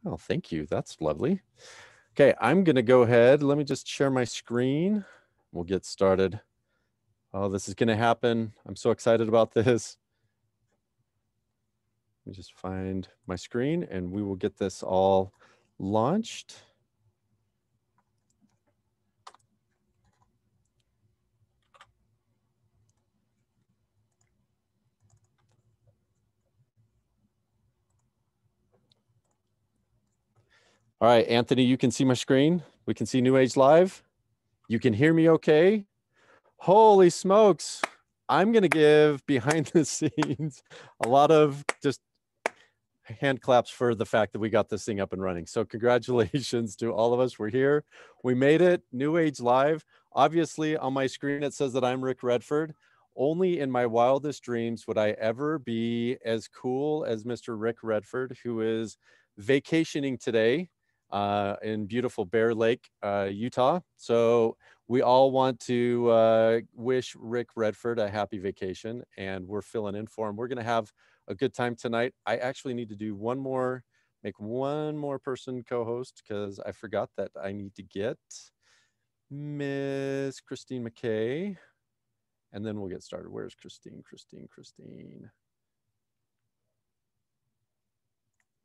Oh, thank you. That's lovely. Okay, I'm going to go ahead. Let me just share my screen. We'll get started. Oh, this is going to happen. I'm so excited about this. Let me just find my screen and we will get this all launched. All right, Anthony, you can see my screen. We can see NewAge Live. You can hear me okay? Holy smokes. I'm going to give behind the scenes a lot of just hand claps for the fact that we got this thing up and running. So congratulations to all of us. We're here. We made it. NewAge Live. Obviously, on my screen, it says that I'm Rick Redford. Only in my wildest dreams would I ever be as cool as Mr. Rick Redford, who is vacationing today in beautiful Bear Lake, Utah. So we all want to wish Rick Redford a happy vacation, and we're filling in for him. We're going to have a good time tonight. I actually need to do make one more person co-host because I forgot that I need to get Miss Christine McKay, and then we'll get started. Where's Christine?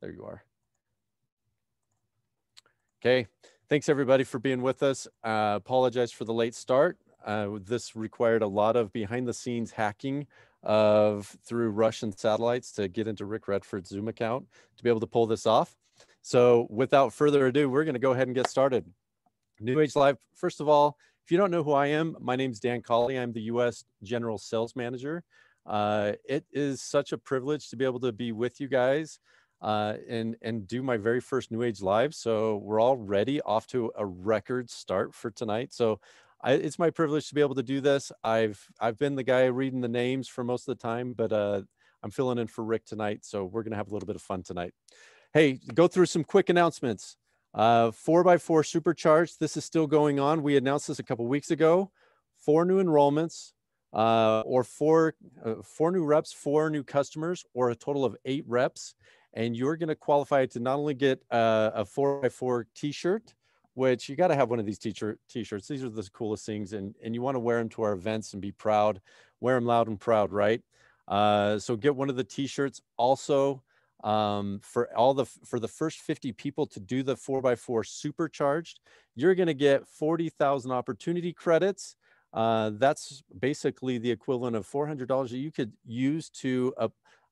There you are. Okay, thanks everybody for being with us. Apologize for the late start. This required a lot of behind the scenes hacking through Russian satellites to get into Rick Redford's Zoom account to be able to pull this off. So without further ado, we're going to go ahead and get started. NewAge Live. First of all, if you don't know who I am, my name's Dan Calley. I'm the U.S. General Sales Manager. It is such a privilege to be able to be with you guys and do my very first NewAge Live. So we're already off to a record start for tonight. So it's my privilege to be able to do this. I've been the guy reading the names for most of the time, but I'm filling in for Rick tonight. So we're going to have a little bit of fun tonight. Hey, go through some quick announcements. 4x4 Supercharged. This is still going on. We announced this a couple weeks ago. 4 new enrollments, or four new reps, 4 new customers, or a total of 8 reps. And you're going to qualify to not only get a 4x4 t-shirt, which you got to have one of these t-shirts. These are the coolest things, and you want to wear them to our events and be proud. Wear them loud and proud, right? So get one of the t-shirts. Also, for the first 50 people to do the 4x4 Supercharged, you're going to get 40,000 opportunity credits. That's basically the equivalent of $400 that you could use to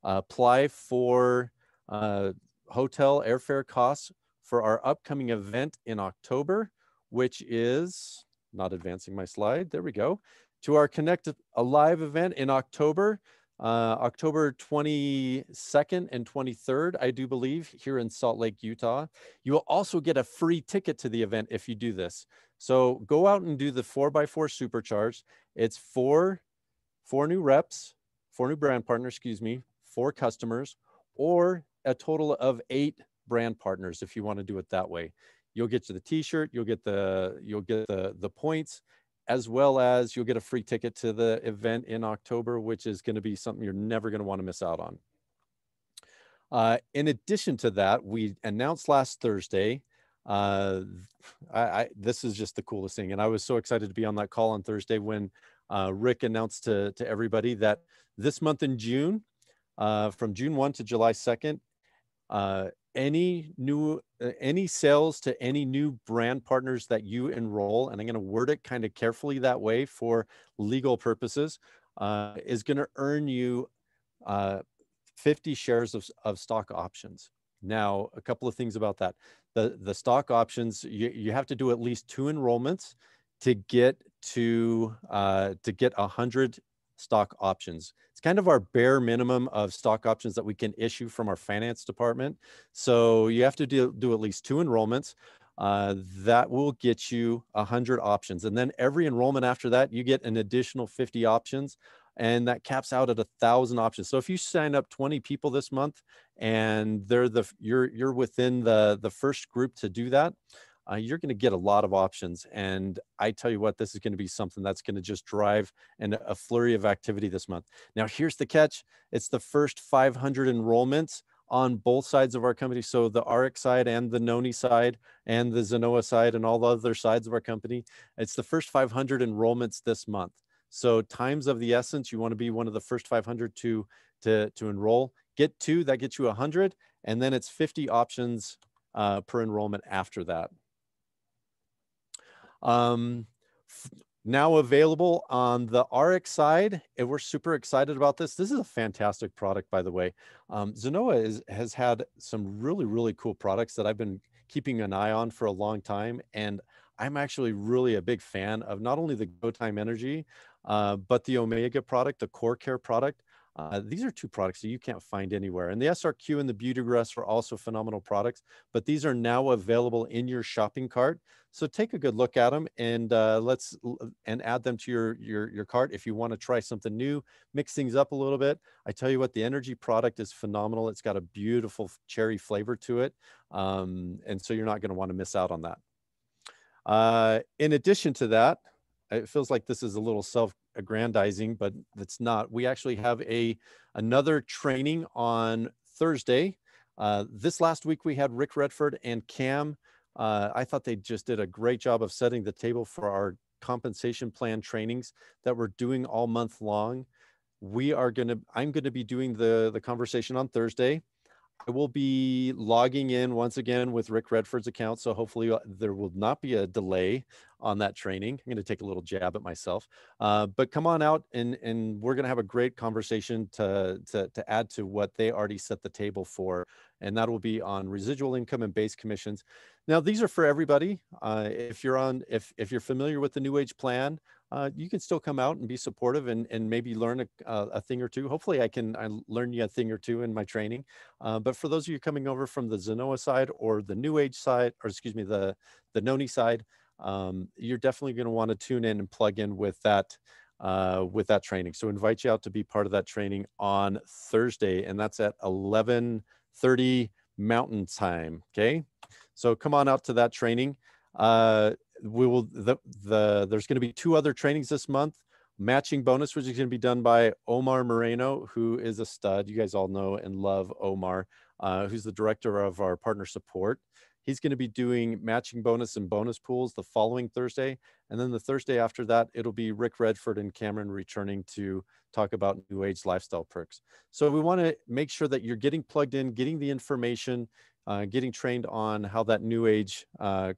apply for hotel airfare costs for our upcoming event in October, which is, not advancing my slide, there we go, to our Connect Alive event in October, October 22nd and 23rd, I do believe, here in Salt Lake, Utah. You will also get a free ticket to the event if you do this. So go out and do the 4x4 Supercharged. It's 4 new reps, 4 new brand partners, excuse me, 4 customers, or a total of 8 brand partners if you want to do it that way. You'll get to the t-shirt, you'll get the points, as well as you'll get a free ticket to the event in October, which is going to be something you're never going to want to miss out on. In addition to that, we announced last Thursday, this is just the coolest thing, and I was so excited to be on that call on Thursday when Rick announced to everybody that this month in June, from June 1 to July 2nd, any sales to any new brand partners that you enroll, and I'm going to word it kind of carefully that way for legal purposes, is going to earn you 50 shares of stock options. Now, a couple of things about that. The stock options, you have to do at least 2 enrollments to get 100 stock options. It's kind of our bare minimum of stock options that we can issue from our finance department. So you have to do at least 2 enrollments. That will get you 100 options. And then every enrollment after that, you get an additional 50 options. And that caps out at 1,000 options. So if you sign up 20 people this month and you're within the first group to do that, you're going to get a lot of options. And I tell you what, this is going to be something that's going to just drive a flurry of activity this month. Now, here's the catch. It's the first 500 enrollments on both sides of our company. So the RX side and the Noni side and the Zenoa side and all the other sides of our company. It's the first 500 enrollments this month. So times of the essence, you want to be one of the first 500 to enroll. Get 2, that gets you 100. And then it's 50 options per enrollment after that. Now available on the RX side, and we're super excited about this. This is a fantastic product, by the way. Zenoa has had some really, really cool products that I've been keeping an eye on for a long time. And I'm actually really a big fan of not only the Go Time Energy, but the Omega product, the Core Care product. These are 2 products that you can't find anywhere. And the SRQ and the Beauty Rest are also phenomenal products, but these are now available in your shopping cart. So take a good look at them and add them to your cart if you want to try something new, mix things up a little bit. I tell you what, the energy product is phenomenal. It's got a beautiful cherry flavor to it. And so you're not going to want to miss out on that. In addition to that, it feels like this is a little self-aggrandizing, but it's not. We actually have another training on Thursday. This last week, we had Rick Redford and Cam. I thought they just did a great job of setting the table for our compensation plan trainings that we're doing all month long. I'm gonna be doing the conversation on Thursday. I will be logging in once again with Rick Redford's account, so hopefully there will not be a delay on that training. I'm going to take a little jab at myself, but come on out and we're going to have a great conversation to add to what they already set the table for, and that will be on residual income and base commissions. Now, these are for everybody. If you're familiar with the NewAge plan, you can still come out and be supportive and maybe learn a thing or two. Hopefully I learn you a thing or two in my training. But for those of you coming over from the Zenoa side or the NewAge side, or excuse me, the Noni side, you're definitely going to want to tune in and plug in with that training. So invite you out to be part of that training on Thursday, and that's at 11:30 Mountain Time. Okay. So come on out to that training. There's going to be 2 other trainings this month. Matching bonus, which is going to be done by Omar Moreno, who is a stud. You guys all know and love Omar, who's the director of our partner support. He's going to be doing matching bonus and bonus pools the following Thursday. And then the Thursday after that, it'll be Rick Redford and Cameron returning to talk about NewAge lifestyle perks. So we want to make sure that you're getting plugged in, getting the information, getting trained on how that NewAge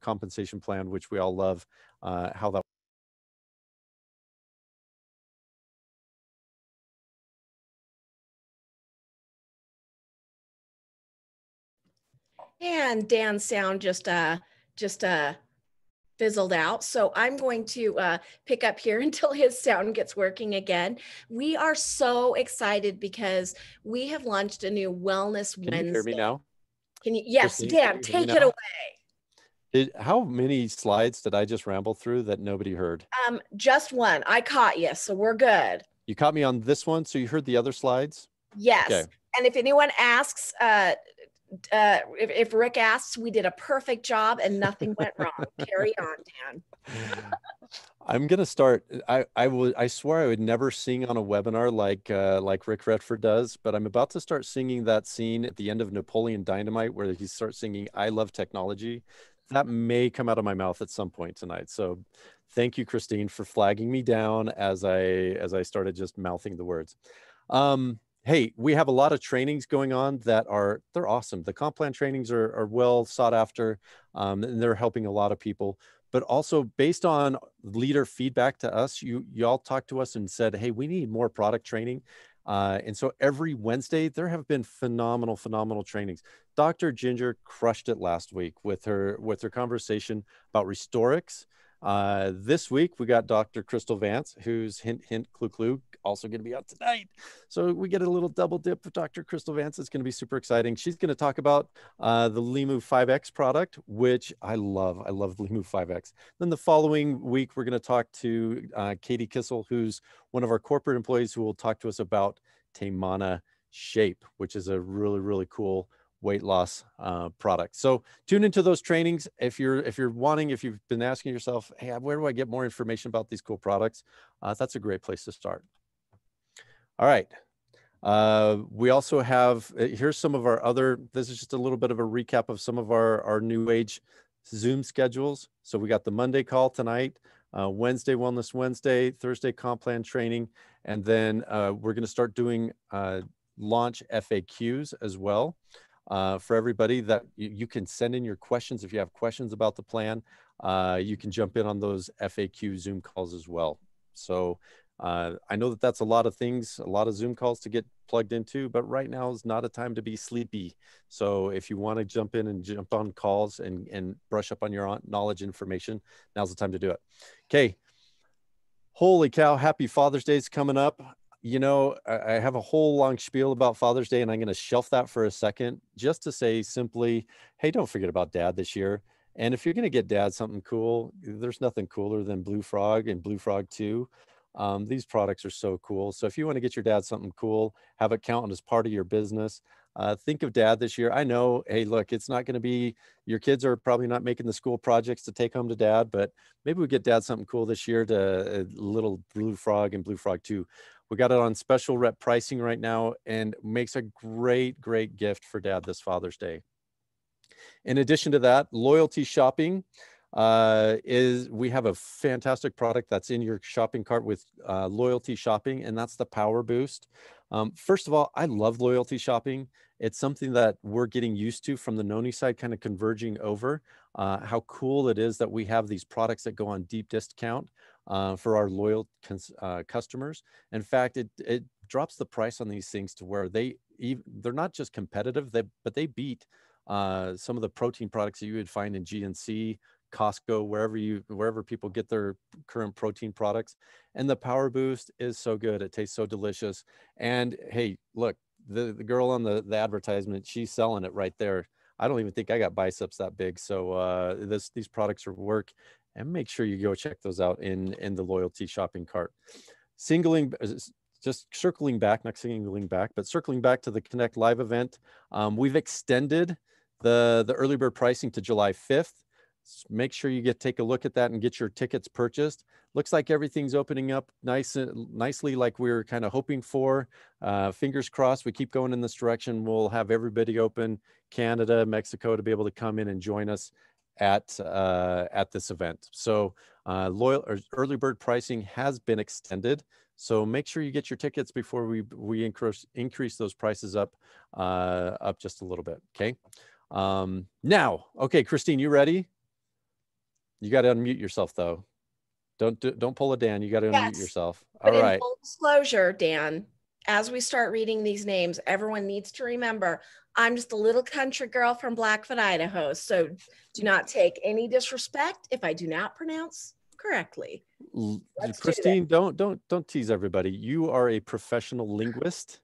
compensation plan, which we all love, how that. And Dan's sound just fizzled out. So I'm going to pick up here until his sound gets working again. We are so excited because we have launched a new Wellness Wednesday. Can you hear me now? Can you? Yes, Christine, Dan, take it away. How many slides did I just ramble through that nobody heard? Just one. I caught you, so we're good. You caught me on this one, so you heard the other slides? Yes. Okay. And if anyone asks, if Rick asks, we did a perfect job and nothing went wrong. Carry on, Dan. I'm gonna start. I swore I would never sing on a webinar like Rick Redford does, but I'm about to start singing that scene at the end of Napoleon Dynamite where he starts singing "I Love Technology." That may come out of my mouth at some point tonight. So, thank you, Christine, for flagging me down as I started just mouthing the words. Hey, we have a lot of trainings going on they're awesome. The comp plan trainings are well sought after, and they're helping a lot of people. But also based on leader feedback to us, y'all talked to us and said, hey, we need more product training. And so every Wednesday, there have been phenomenal trainings. Dr. Ginger crushed it last week with her conversation about Restorix. This week we got Dr. Kristal Vance, who's hint clue also going to be out tonight. So we get a little double dip with Dr. Kristal Vance. It's going to be super exciting. She's going to talk about the Limu 5X product, which I love the Limu 5X. Then the following week we're going to talk to Katie Kissel, who's one of our corporate employees, who will talk to us about Taymana Shape, which is a really cool weight loss product. So tune into those trainings. If you've been asking yourself, hey, where do I get more information about these cool products? That's a great place to start. All right. We also have, here's some of our other, this is just a little bit of a recap of some of our NewAge Zoom schedules. So we got the Monday call tonight, Wednesday Wellness Wednesday, Thursday comp plan training, and then we're going to start doing launch FAQs as well for everybody that you can send in your questions. If you have questions about the plan, you can jump in on those FAQ Zoom calls as well. So I know that that's a lot of things, a lot of Zoom calls to get plugged into, but right now is not a time to be sleepy. So if you want to jump in and jump on calls and brush up on your knowledge information, now's the time to do it. Okay. Holy cow. Happy Father's Day is coming up. You know, I have a whole long spiel about Father's Day, and I'm going to shelf that for a second just to say simply, hey, don't forget about Dad this year. And if you're going to get Dad something cool, there's nothing cooler than Blue Frog and Blue Frog 2. These products are so cool. So if you want to get your dad something cool, have it count as part of your business. Think of Dad this year. I know, hey, look, it's not going to be, your kids are probably not making the school projects to take home to Dad, but maybe we get Dad something cool this year to a little Blue Frog and Blue Frog 2. We got it on special rep pricing right now and makes a great, great gift for Dad this Father's Day. In addition to that, loyalty shopping is we have a fantastic product that's in your shopping cart with loyalty shopping, and that's the Power Boost. First of all, I love loyalty shopping. It's something that we're getting used to from the Noni side, kind of converging over. How cool it is that we have these products that go on deep discount for our loyal customers. In fact, it drops the price on these things to where they're not just competitive, but they beat some of the protein products that you would find in GNC, Costco, wherever people get their current protein products. And the Power Boost is so good. It tastes so delicious. And hey, look, the girl on the advertisement, she's selling it right there. I don't even think I got biceps that big. So these products are work, and make sure you go check those out in the loyalty shopping cart. Just circling back, not singling back, but circling back to the Connect Live event, we've extended the early bird pricing to July 5th. Make sure you take a look at that and get your tickets purchased. Looks like everything's opening up nicely like we were kind of hoping for. Fingers crossed, we keep going in this direction. We'll have everybody open, Canada, Mexico, to be able to come in and join us at this event. So early bird pricing has been extended. So make sure you get your tickets before we increase those prices up just a little bit. Okay. Now, okay, Christine, you ready? You got to unmute yourself though. Don't pull a Dan. You got to unmute yourself. All right. In full disclosure, Dan, as we start reading these names, everyone needs to remember I'm just a little country girl from Blackfoot, Idaho. So do not take any disrespect if I do not pronounce correctly. Christine, don't tease everybody. You are a professional linguist,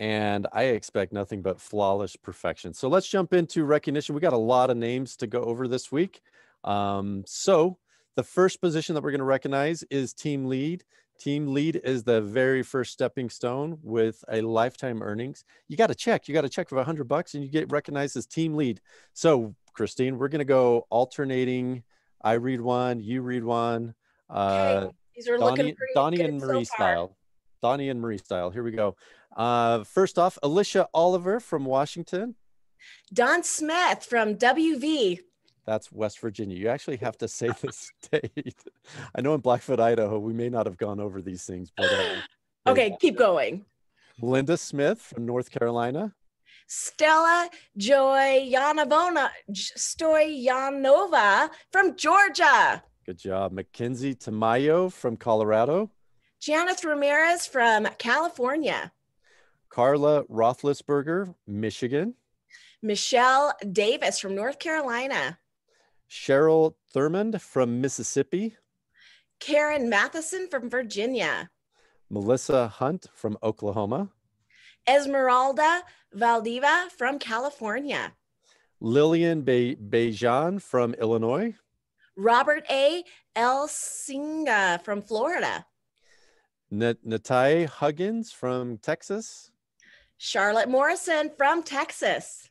and I expect nothing but flawless perfection. So let's jump into recognition. We got a lot of names to go over this week. So the first position that we're going to recognize is team lead. Team lead is the very first stepping stone with a lifetime earnings. You got to check for $100 and you get recognized as team lead. So Christine, we're going to go alternating. I read one, you read one. Okay. These are looking pretty Donnie good and Marie so far. style. Donnie and Marie style. Here we go. First off, Alicia Oliver from Washington. Don Smith from WV. That's West Virginia. You actually have to say the state. I know in Blackfoot, Idaho, we may not have gone over these things, but okay, keep going. Linda Smith from North Carolina. Stella Stoyanova from Georgia. Good job. Mackenzie Tamayo from Colorado. Janice Ramirez from California. Carla Roethlisberger, Michigan. Michelle Davis from North Carolina. Cheryl Thurmond from Mississippi. Karen Matheson from Virginia. Melissa Hunt from Oklahoma. Esmeralda Valdiva from California. Lillian Bejan from Illinois. Robert A. Elsinga from Florida. Natai Huggins from Texas. Charlotte Morrison from Texas.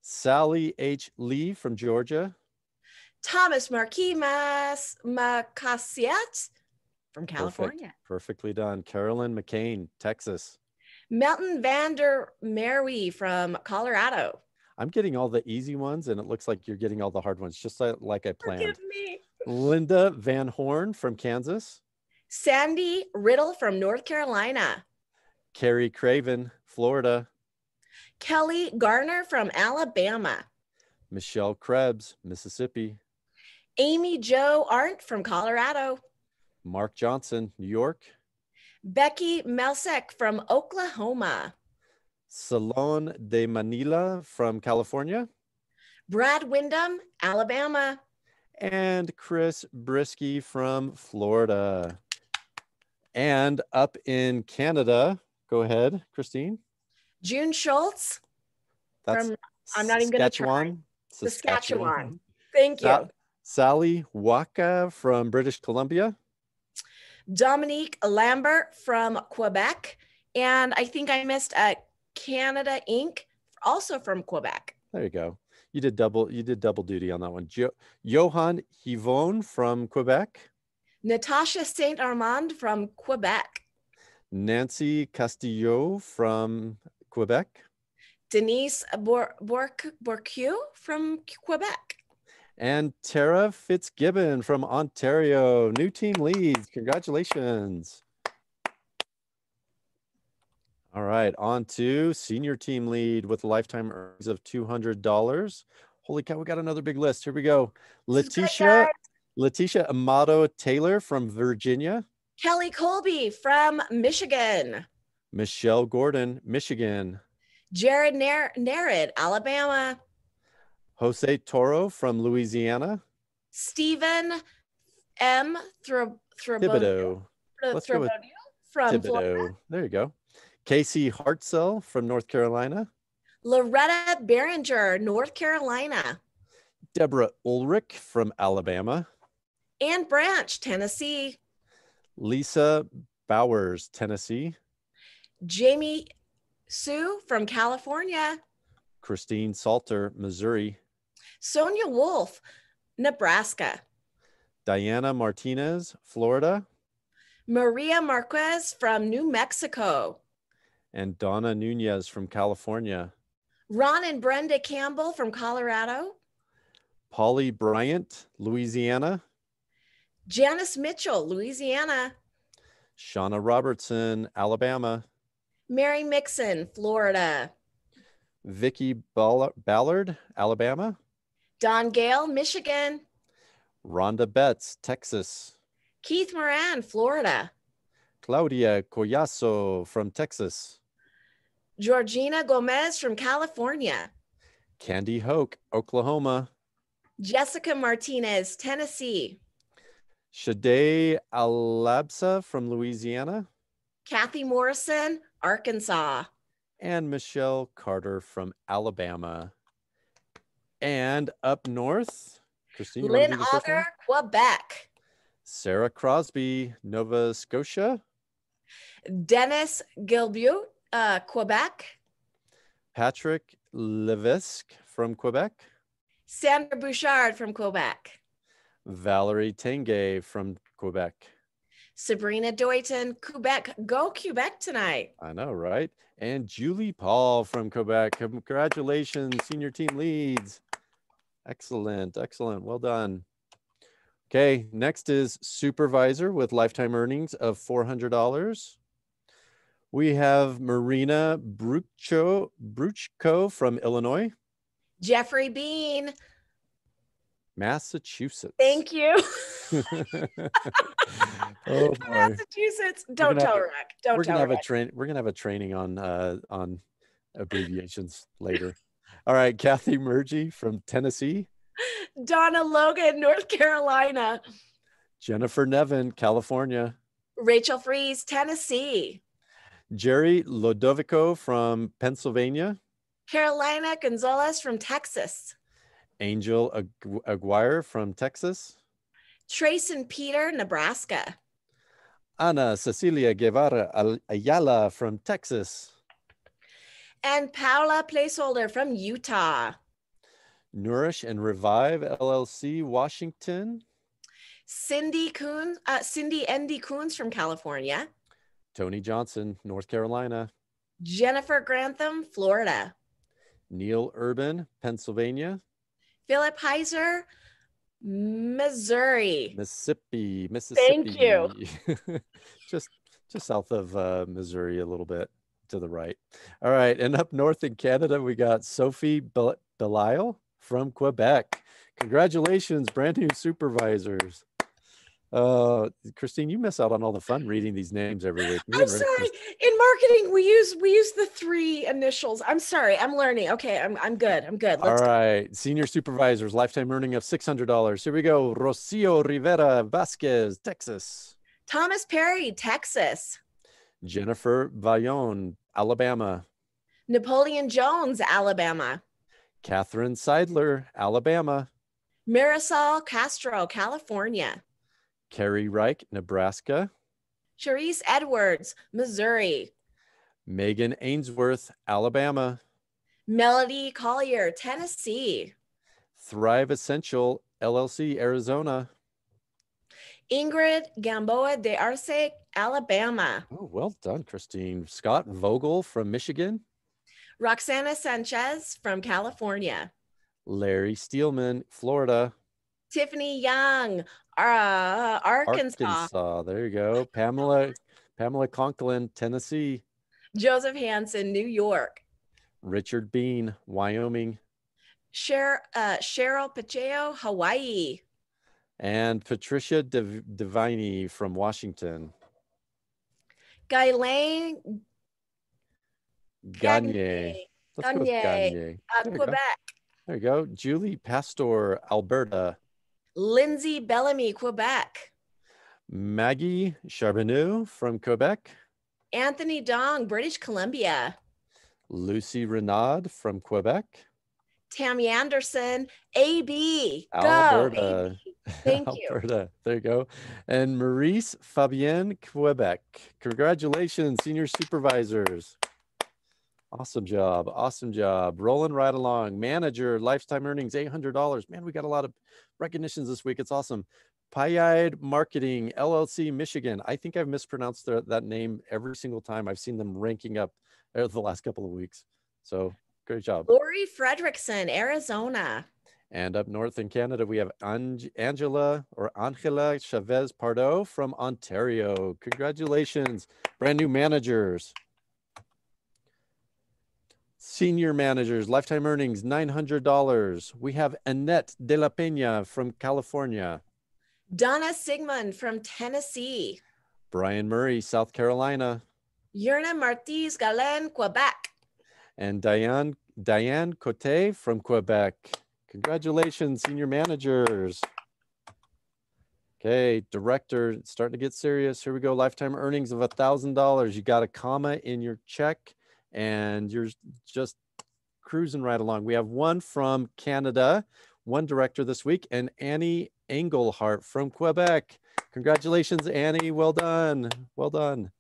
Sally H. Lee from Georgia. Thomas Marquimas Macasiet from California. Perfectly done. Carolyn McCain, Texas. Melton Vander Merwe from Colorado. I'm getting all the easy ones, and it looks like you're getting all the hard ones, just like I planned. Forgive me. Linda Van Horn from Kansas. Sandy Riddle from North Carolina. Carrie Craven, Florida. Kelly Garner from Alabama. Michelle Krebs, Mississippi. Amy Jo Arndt from Colorado. Mark Johnson, New York. Becky Melsek from Oklahoma. Salon de Manila from California. Brad Wyndham, Alabama. And Chris Brisky from Florida. And up in Canada, go ahead, Christine. June Schultz. That's from, I'm not even going to try. Saskatchewan. Thank you. Sally Waka from British Columbia. Dominique Lambert from Quebec. And I think I missed Canada Inc., also from Quebec. There you go. You did double duty on that one. Johan Hivon from Quebec. Natasha Saint Armand from Quebec. Nancy Castillo from Quebec. Denise Bourque from Quebec. And Tara Fitzgibbon from Ontario. New team leads. Congratulations. All right, on to senior team lead with a lifetime earnings of $200. Holy cow, we got another big list. Here we go. Letitia Amato Taylor from Virginia. Kelly Colby from Michigan. Michelle Gordon, Michigan. Jared Narid, Alabama. Jose Toro from Louisiana. Stephen M. Thibodeau. Let's go with from Thibodeau. Florida. There you go. Casey Hartzell from North Carolina. Loretta Behringer, North Carolina. Deborah Ulrich from Alabama. Ann Branch, Tennessee. Lisa Bowers, Tennessee. Jamie Sue from California. Christine Salter, Missouri. Sonia Wolf, Nebraska. Diana Martinez, Florida. Maria Marquez from New Mexico. And Donna Nunez from California. Ron and Brenda Campbell from Colorado. Polly Bryant, Louisiana. Janice Mitchell, Louisiana. Shauna Robertson, Alabama. Mary Mixon, Florida. Vicky Ballard, Alabama. Don Gale, Michigan. Rhonda Betts, Texas. Keith Moran, Florida. Claudia Collazo from Texas. Georgina Gomez from California. Candy Hoke, Oklahoma. Jessica Martinez, Tennessee. Shade Alabsa from Louisiana. Kathy Morrison, Arkansas. And Michelle Carter from Alabama. And up north, Christine, Lynn Auger, Quebec. Sarah Crosby, Nova Scotia. Dennis Gilbeau, Quebec. Patrick Levesque from Quebec. Sandra Bouchard from Quebec. Valerie Tanguay from Quebec. Sabrina Doyton, Quebec. Go Quebec tonight. I know, right? And Julie Paul from Quebec. Congratulations, senior team leads. Excellent, excellent. Well done. Okay, next is supervisor with lifetime earnings of $400. We have Marina Bruchko from Illinois. Jeffrey Bean. Massachusetts. Thank you. Oh boy. Massachusetts. Don't tell Rick. Don't tell Rick. We're gonna have a training on abbreviations later. All right, Kathy Murgy from Tennessee. Donna Logan, North Carolina. Jennifer Nevin, California. Rachel Fries, Tennessee. Jerry Lodovico from Pennsylvania. Carolina Gonzalez from Texas. Angel Aguirre from Texas. Trace and Peter, Nebraska. Ana Cecilia Guevara Ayala from Texas. And Paula Placeholder from Utah. Nourish and Revive LLC, Washington. Cindy Endy Coons from California. Tony Johnson, North Carolina. Jennifer Grantham, Florida. Neil Urban, Pennsylvania. Philip Heiser, Missouri. Mississippi. Thank you. just just south of Missouri, a little bit to the right. All right, and up north in Canada, we got Sophie Belisle from Quebec. Congratulations, brand new supervisors. Christine, you miss out on all the fun reading these names every week. I'm sorry. In marketing, we use the 3 initials. I'm sorry. I'm learning. Okay, I'm good. I'm good. All right, senior supervisors, lifetime earning of $600. Here we go. Rocio Rivera Vasquez, Texas. Thomas Perry, Texas. Jennifer Vallon, Alabama. Napoleon Jones, Alabama. Catherine Seidler, Alabama. Marisol Castro, California. Carrie Reich, Nebraska. Charisse Edwards, Missouri. Megan Ainsworth, Alabama. Melody Collier, Tennessee. Thrive Essential, LLC, Arizona. Ingrid Gamboa de Arce, Alabama. Oh, well done, Christine. Scott Vogel from Michigan. Roxana Sanchez from California. Larry Steelman, Florida. Tiffany Young, Arkansas. There you go. Pamela Conklin, Tennessee. Joseph Hansen, New York. Richard Bean, Wyoming. Cheryl Pacheco, Hawaii. And Patricia Devine from Washington. Guylaine Gagne. Let's go with Gagne. Quebec. There you go. Julie Pastor, Alberta. Lindsay Bellamy, Quebec. Maggie Charbonneau from Quebec. Anthony Dong, British Columbia. Lucy Renaud from Quebec. Tammy Anderson, AB. Alberta. Go, AB. Thank you. Alberta. There you go. And Maurice Fabienne, Quebec. Congratulations, senior supervisors. Awesome job. Awesome job. Rolling right along. Manager, lifetime earnings, $800. Man, we got a lot of recognitions this week. It's awesome. Pie-Eyed Marketing, LLC, Michigan. I think I've mispronounced that name every single time. I've seen them ranking up the last couple of weeks. So great job. Lori Fredrickson, Arizona. And up north in Canada, we have Angela Chavez Pardo from Ontario. Congratulations, brand new managers. Senior managers, lifetime earnings, $900. We have Annette De La Peña from California. Donna Sigmund from Tennessee. Brian Murray, South Carolina. Yerna Martís Galen, Quebec. And Diane Cote from Quebec. Congratulations, senior managers. Okay, director, it's starting to get serious. Here we go, lifetime earnings of $1,000. You got a comma in your check and you're just cruising right along. We have one from Canada, one director this week, and Annie Engelhart from Quebec. Congratulations, Annie. Well done. Well done.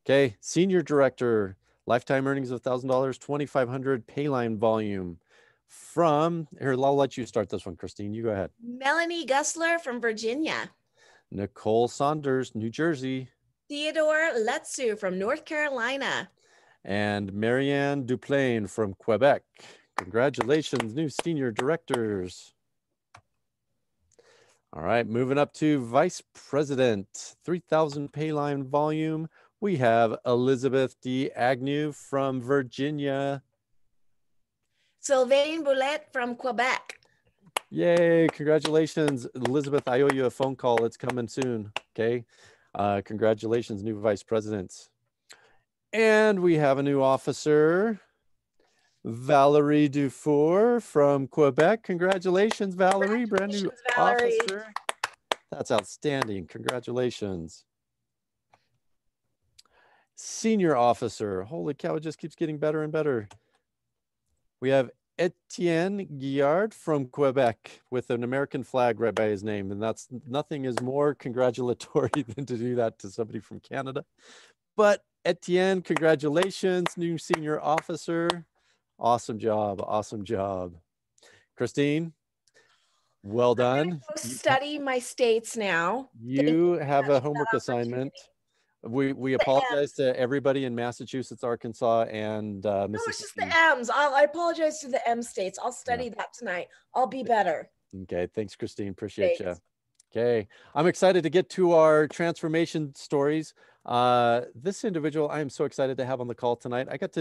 Okay, senior director, lifetime earnings of $1,000, 2,500 payline volume from, here, I'll let you start this one, Christine. You go ahead. Melanie Gusler from Virginia. Nicole Saunders, New Jersey. Theodore Letsu from North Carolina. And Marianne Duplain from Quebec. Congratulations, new senior directors. All right, moving up to vice president, 3,000 payline volume. We have Elizabeth D. Agnew from Virginia. Sylvain Boulette from Quebec. Yay, congratulations, Elizabeth. I owe you a phone call. It's coming soon, okay? Congratulations, new vice presidents. And we have a new officer, Valerie Dufour from Quebec. Congratulations, Valerie, brand new Valerie. officer. That's outstanding. Congratulations. Senior officer. Holy cow, it just keeps getting better and better. We have Etienne Guillard from Quebec with an American flag right by his name. And that's nothing is more congratulatory than to do that to somebody from Canada. But Etienne, congratulations, new senior officer. Awesome job. Awesome job. Christine, well done. Study my states now. You have a homework assignment. We The apologize to everybody in Massachusetts, Arkansas, and No, it's just the Mississippi. M's. I apologize to the M states. I'll study that tonight. I'll be better. Okay, thanks, Christine. Appreciate you. Thanks. Okay, I'm excited to get to our transformation stories. This individual I am so excited to have on the call tonight. I got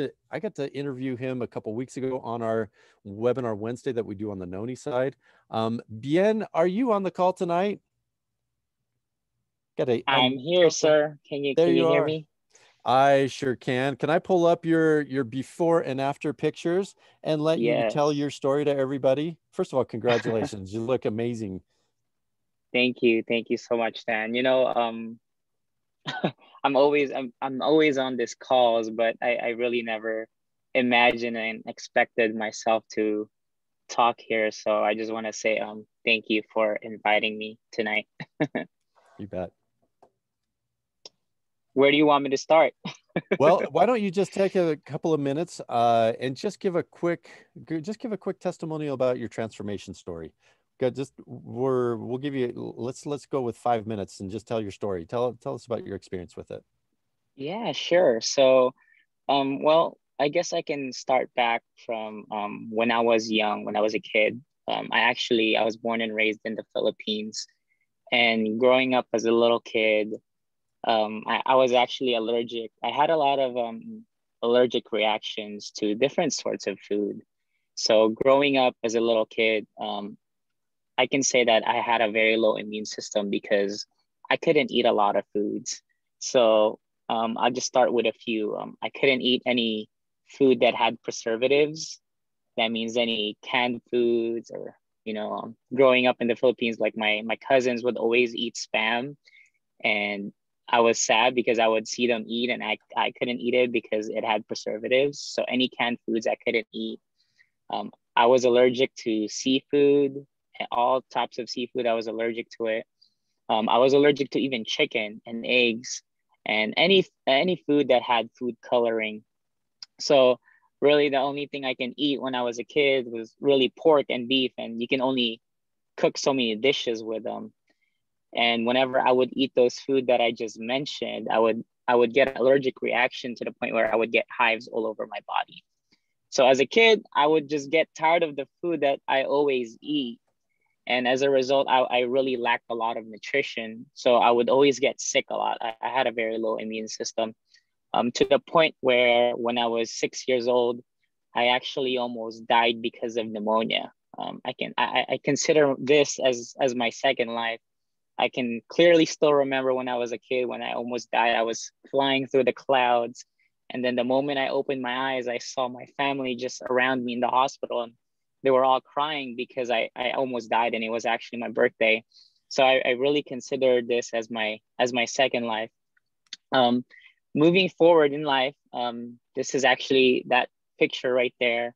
to interview him a couple weeks ago on our webinar Wednesday that we do on the Noni side. Bien, are you on the call tonight? I'm here, sir. Can you hear me? I sure can. Can I pull up your before and after pictures and let you tell your story to everybody? First of all, congratulations. You look amazing. Thank you so much, Dan. You know, I'm always on this calls, but I really never imagined and expected myself to talk here. So I just want to say thank you for inviting me tonight. You bet. Where do you want me to start? Well, why don't you just take a couple of minutes and just give a quick testimonial about your transformation story. We'll give you, let's go with 5 minutes and just tell your story. Tell us about your experience with it. Yeah, sure. So, well, I guess I can start back from when I was young, when I was a kid. I was born and raised in the Philippines, and growing up as a little kid, I was actually allergic. I had a lot of allergic reactions to different sorts of food. So growing up as a little kid, I can say that I had a very low immune system because I couldn't eat a lot of foods. So I'll just start with a few. I couldn't eat any food that had preservatives. That means any canned foods, or, growing up in the Philippines, like my cousins would always eat Spam. And I was sad because I would see them eat and I couldn't eat it because it had preservatives. So any canned foods I couldn't eat. I was allergic to seafood, all types of seafood. I was allergic to it. I was allergic to even chicken and eggs and any food that had food coloring. So really the only thing I can eat when I was a kid was really pork and beef, and you can only cook so many dishes with them. And whenever I would eat those food that I just mentioned, I would get an allergic reaction to the point where I would get hives all over my body. So as a kid, I would just get tired of the food that I always eat. And as a result, I really lacked a lot of nutrition. So I would always get sick a lot. I had a very low immune system, to the point where when I was 6 years old, I actually almost died because of pneumonia. I consider this as my second life. I can clearly still remember when I was a kid, when I almost died. I was flying through the clouds. And then the moment I opened my eyes, I saw my family just around me in the hospital. And they were all crying because I almost died, and it was actually my birthday. So I really consider this as my second life. Moving forward in life, this is actually that picture right there.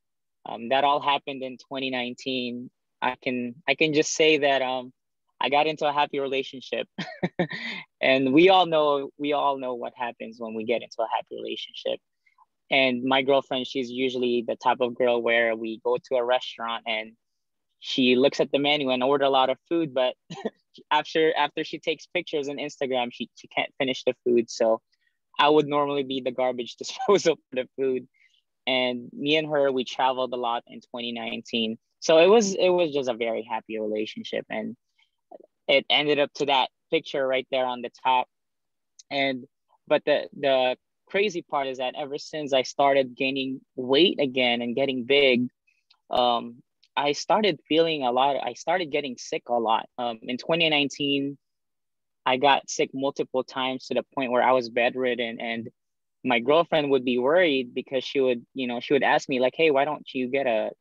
That all happened in 2019. I can just say that I got into a happy relationship. And we all know what happens when we get into a happy relationship. And my girlfriend, she's usually the type of girl where we go to a restaurant and she looks at the menu and order a lot of food, but after she takes pictures on Instagram, she can't finish the food. So I would normally be the garbage disposal for the food. And me and her, we traveled a lot in 2019. So it was just a very happy relationship. And it ended up to that picture right there on the top. But the crazy part is that ever since I started gaining weight again and getting big, I started feeling I started getting sick a lot. In 2019, I got sick multiple times to the point where I was bedridden, and my girlfriend would be worried because she would ask me like, hey, why don't you get a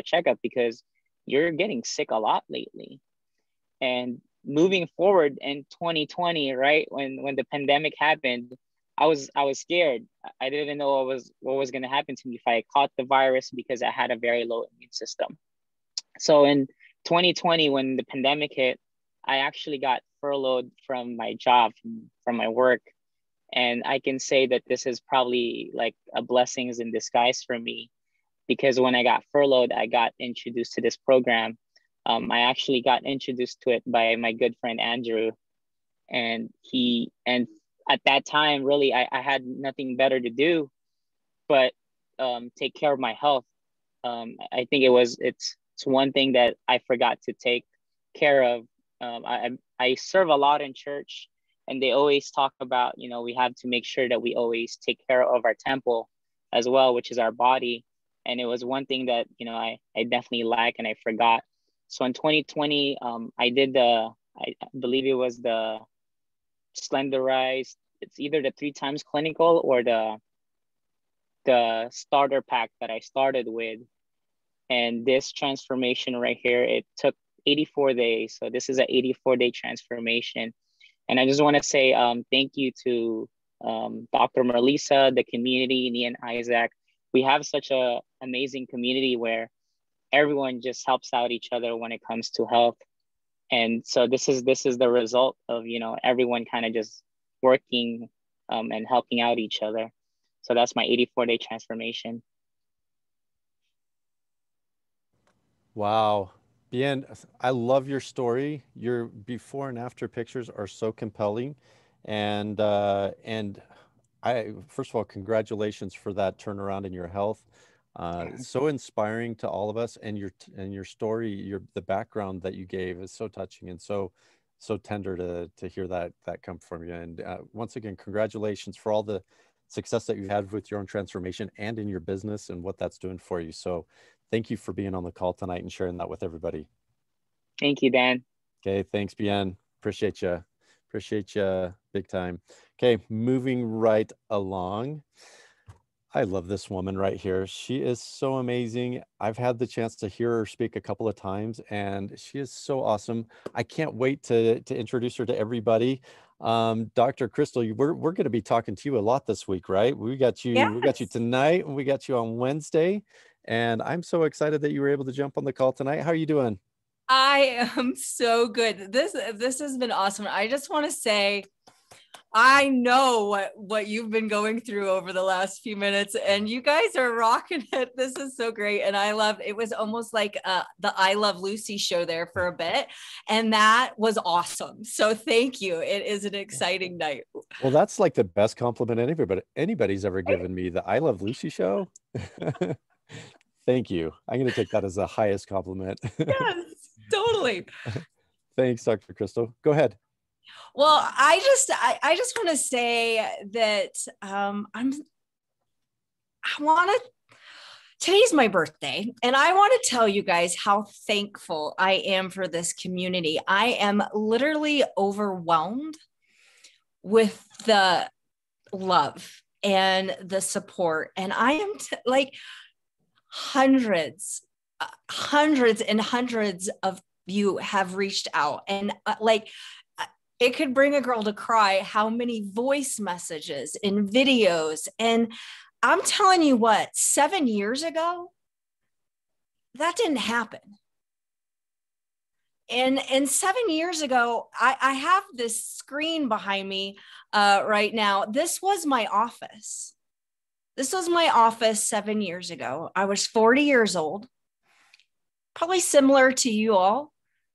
checkup, because you're getting sick a lot lately. And moving forward in 2020, right, when the pandemic happened, I was scared. I didn't know what was going to happen to me if I caught the virus, because I had a very low immune system. So in 2020, when the pandemic hit, I actually got furloughed from my job, from my work. And I can say that this is probably like a blessings in disguise for me, because when I got furloughed, I got introduced to this program. I actually got introduced to it by my good friend Andrew, and at that time, really, I had nothing better to do but take care of my health. I think it's one thing that I forgot to take care of. I serve a lot in church, and they always talk about, we have to make sure that we always take care of our temple as well, which is our body. And it was one thing that, I definitely lack and I forgot. So in 2020, I did I believe it was the Slenderize. It's either the 3 times clinical or the starter pack that I started with. And this transformation right here, it took 84 days. So this is an 84-day transformation. And I just want to say thank you to Dr. Merlisa, the community, me and Isaac. We have such an amazing community where everyone just helps out each other when it comes to health. And so this is the result of, everyone kind of just working and helping out each other. So that's my 84-day transformation. Wow. Bien, I love your story. Your before and after pictures are so compelling. And first of all, congratulations for that turnaround in your health. So inspiring to all of us, and your story, the background that you gave is so touching and so tender to hear that come from you. And once again, congratulations for all the success that you've had with your own transformation and in your business and what that's doing for you. So thank you for being on the call tonight and sharing that with everybody. Thank you, Dan. Okay, thanks, Bien. Appreciate you. Appreciate you big time. Okay, moving right along. I love this woman right here. She is so amazing. I've had the chance to hear her speak a couple of times, and she is so awesome. I can't wait to introduce her to everybody. Dr. Kristal, we're going to be talking to you a lot this week, right? We got you tonight, and we got you on Wednesday. And I'm so excited that you were able to jump on the call tonight. How are you doing? I am so good. This has been awesome. I just want to say, I know what you've been going through over the last few minutes, and you guys are rocking it. This is so great. And it was almost like the I Love Lucy show there for a bit. And that was awesome. So thank you. It is an exciting night. Well, that's like the best compliment anybody's ever given me, the I Love Lucy show. Thank you. I'm going to take that as the highest compliment. Yes, totally. Thanks, Dr. Kristal. Go ahead. Well, I just want to say that today's my birthday, and I want to tell you guys how thankful I am for this community. I am literally overwhelmed with the love and the support, and I am like hundreds and hundreds of you have reached out, and it could bring a girl to cry how many voice messages and videos. And I'm telling you what, 7 years ago, that didn't happen. And 7 years ago, I have this screen behind me right now. This was my office. This was my office 7 years ago. I was 40 years old, probably similar to you all.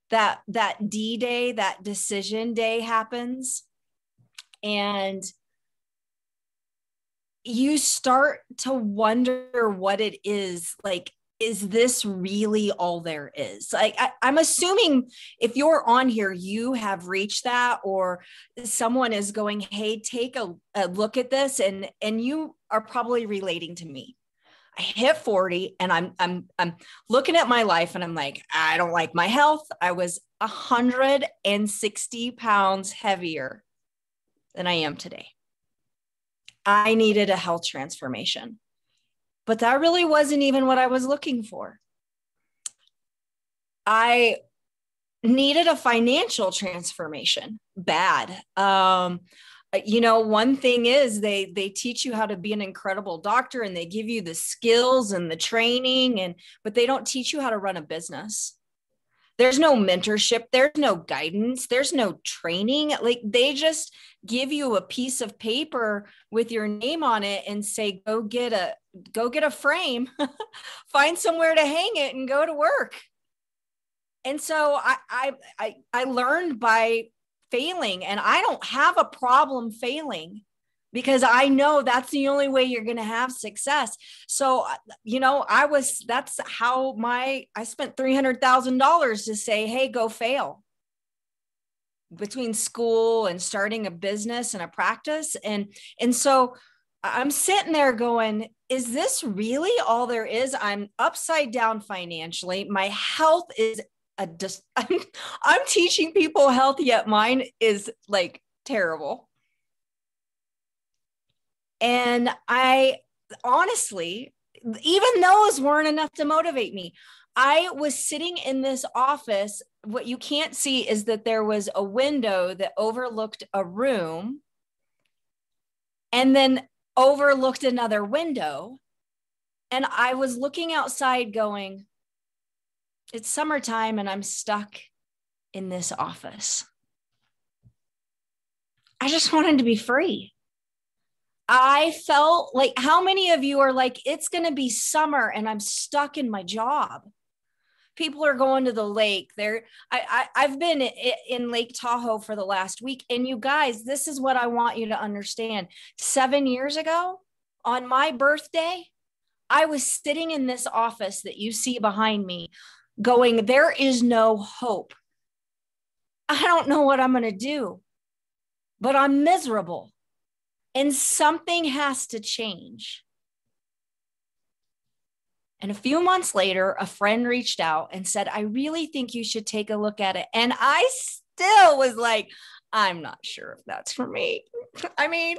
That D-Day, that decision day happens, and you start to wonder what it is. Like, is this really all there is? Like, I'm assuming if you're on here, you have reached that, or someone is going, hey, take a look at this, and you are probably relating to me. I hit 40 and I'm looking at my life and I'm like, I don't like my health. I was 160 pounds heavier than I am today. I needed a health transformation, but that really wasn't even what I was looking for. I needed a financial transformation bad. One thing is they teach you how to be an incredible doctor, and they give you the skills and the training, but they don't teach you how to run a business. There's no mentorship. There's no guidance. There's no training. Like, they just give you a piece of paper with your name on it and say, go get a frame, find somewhere to hang it and go to work. And so I learned by failing, and I don't have a problem failing because I know that's the only way you're going to have success. So, you know, that's how I spent $300,000 to say, hey, go fail. Between school and starting a business and a practice. And so I'm sitting there going, is this really all there is? I'm upside down financially. My health is I'm teaching people health, yet mine is like terrible. And I honestly, even those weren't enough to motivate me. I was sitting in this office. What you can't see is that there was a window that overlooked a room and then overlooked another window. And I was looking outside going, it's summertime and I'm stuck in this office. I just wanted to be free. I felt like, how many of you are like, it's going to be summer and I'm stuck in my job? People are going to the lake. I've been in Lake Tahoe for the last week. And you guys, this is what I want you to understand. 7 years ago, on my birthday, I was sitting in this office that you see behind me going, there is no hope. I don't know what I'm going to do, but I'm miserable. And something has to change. And a few months later, a friend reached out and said, I really think you should take a look at it. And I still was like, I'm not sure if that's for me. I mean,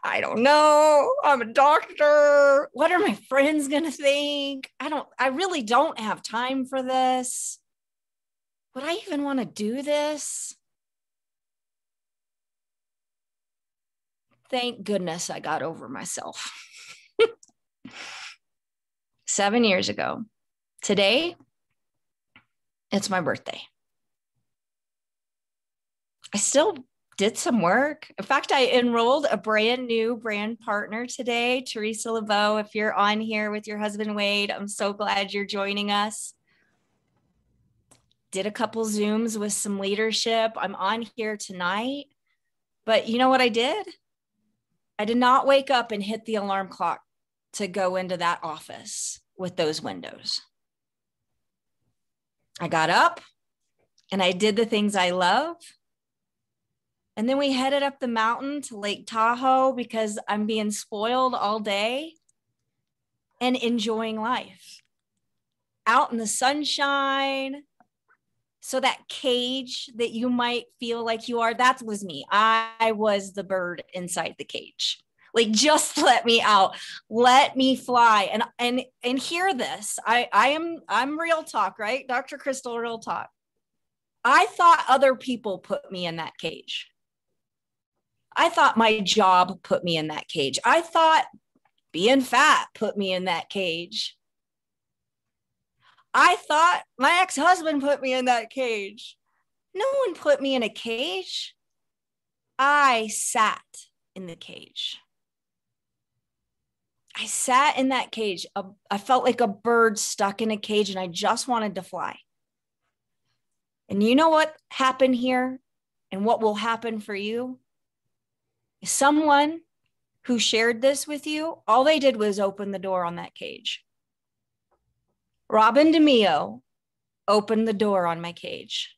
I don't know. I'm a doctor. What are my friends going to think? I really don't have time for this. Would I even want to do this? Thank goodness I got over myself. 7 years ago. Today, it's my birthday. I still did some work. In fact, I enrolled a brand new brand partner today, Teresa LeBeau. If you're on here with your husband, Wade, I'm so glad you're joining us. Did a couple Zooms with some leadership. I'm on here tonight. But you know what I did? I did not wake up and hit the alarm clock to go into that office with those windows. I got up and I did the things I love. And then we headed up the mountain to Lake Tahoe because I'm being spoiled all day and enjoying life. Out in the sunshine. So that cage that you might feel like you are, that was me. I was the bird inside the cage. Like, just let me out, let me fly. And hear this. I'm real talk, right? Dr. Kristal, real talk. I thought other people put me in that cage. I thought my job put me in that cage. I thought being fat put me in that cage. I thought my ex-husband put me in that cage. No one put me in a cage. I sat in the cage. I sat in that cage. I felt like a bird stuck in a cage and I just wanted to fly. And you know what happened here and what will happen for you? Someone who shared this with you, all they did was open the door on that cage. Robin DeMeo opened the door on my cage.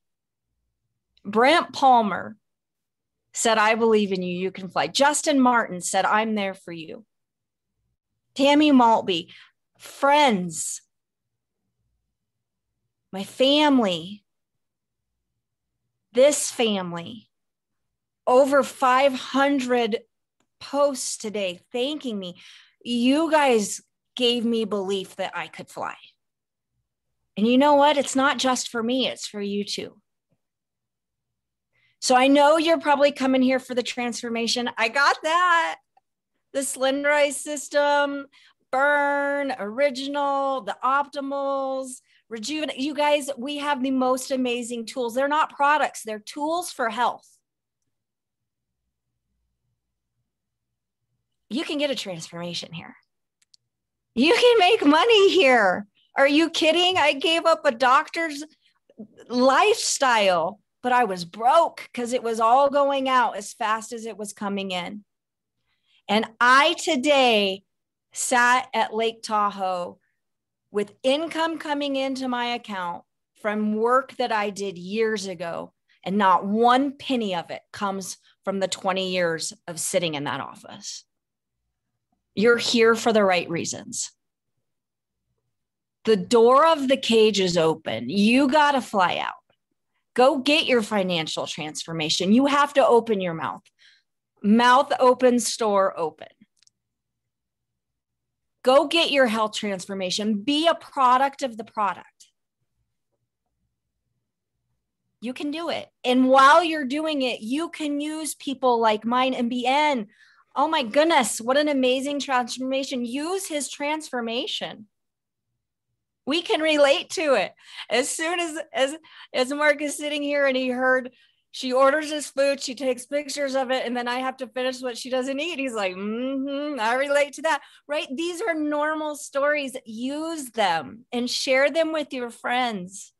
Brent Palmer said, I believe in you, you can fly. Justin Martin said, I'm there for you. Tammy Maltby, friends, my family, this family, over 500 posts today thanking me. You guys gave me belief that I could fly. And you know what? It's not just for me, it's for you too. So I know you're probably coming here for the transformation. I got that. The Slenderize system, Burn, Original, the Optimals, Rejuvenate. You guys, we have the most amazing tools. They're not products, they're tools for health. You can get a transformation here. You can make money here. Are you kidding? I gave up a doctor's lifestyle but I was broke because it was all going out as fast as it was coming in. And I today sat at Lake Tahoe with income coming into my account from work that I did years ago, and not one penny of it comes from the 20 years of sitting in that office. You're here for the right reasons. The door of the cage is open. You got to fly out. Go get your financial transformation. You have to open your mouth. Mouth open, store open. Go get your health transformation. Be a product of the product. You can do it. And while you're doing it, you can use people like mine and BN. Oh my goodness, what an amazing transformation. Use his transformation. We can relate to it. As soon as Mark is sitting here and he heard she orders his food, she takes pictures of it, and then I have to finish what she doesn't eat. He's like, I relate to that, right? These are normal stories. Use them and share them with your friends.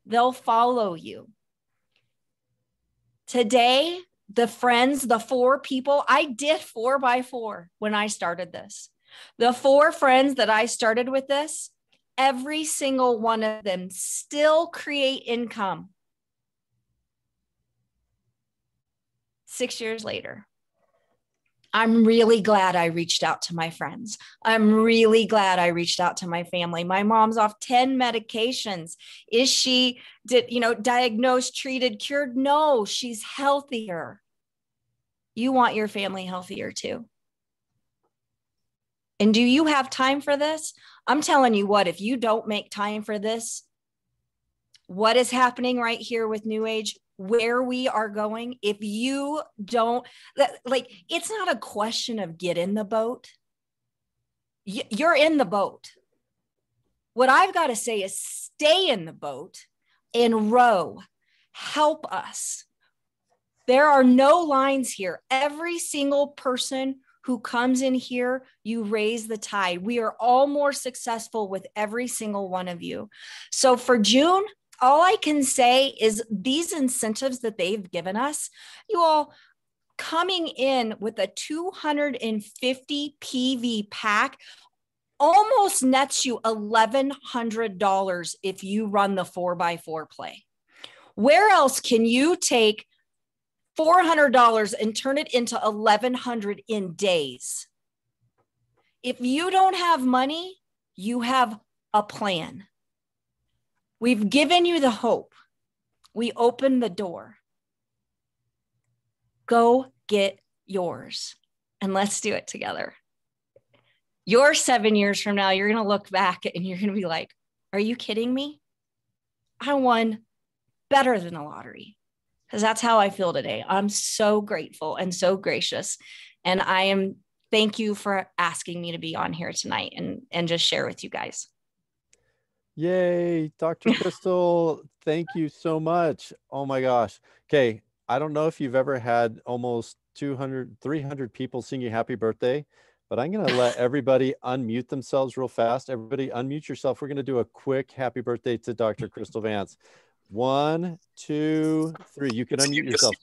They'll follow you. Today, the friends, the 4 people, I did 4x4 when I started this. The 4 friends that I started with this, every single one of them still create income 6 years later. I'm really glad I reached out to my friends. I'm really glad I reached out to my family. My mom's off 10 medications. Is she diagnosed, treated, cured? No, she's healthier. You want your family healthier too. And do you have time for this? I'm telling you what, if you don't make time for this, what is happening right here with NewAge, where we are going, if you don't, it's not a question of get in the boat. You're in the boat. What I've got to say is stay in the boat and row. Help us. There are no lines here. Every single person who comes in here, you raise the tide. We are all more successful with every single one of you. So for June, all I can say is these incentives that they've given us, you all coming in with a 250 PV pack almost nets you $1,100 if you run the 4x4 play. Where else can you take $400 and turn it into $1,100 in days? If you don't have money, you have a plan. We've given you the hope. We opened the door. Go get yours and let's do it together. Your 7 years from now, you're going to look back and you're going to be like, are you kidding me? I won better than the lottery. Because that's how I feel today. I'm so grateful and so gracious. And thank you for asking me to be on here tonight and just share with you guys. Yay, Dr. Kristal, thank you so much. Oh my gosh. Okay, I don't know if you've ever had almost 200, 300 people sing you happy birthday, but I'm going to let everybody unmute themselves real fast. Everybody unmute yourself. We're going to do a quick happy birthday to Dr. Kristal Vance. 1, 2, 3. You can unmute yourself.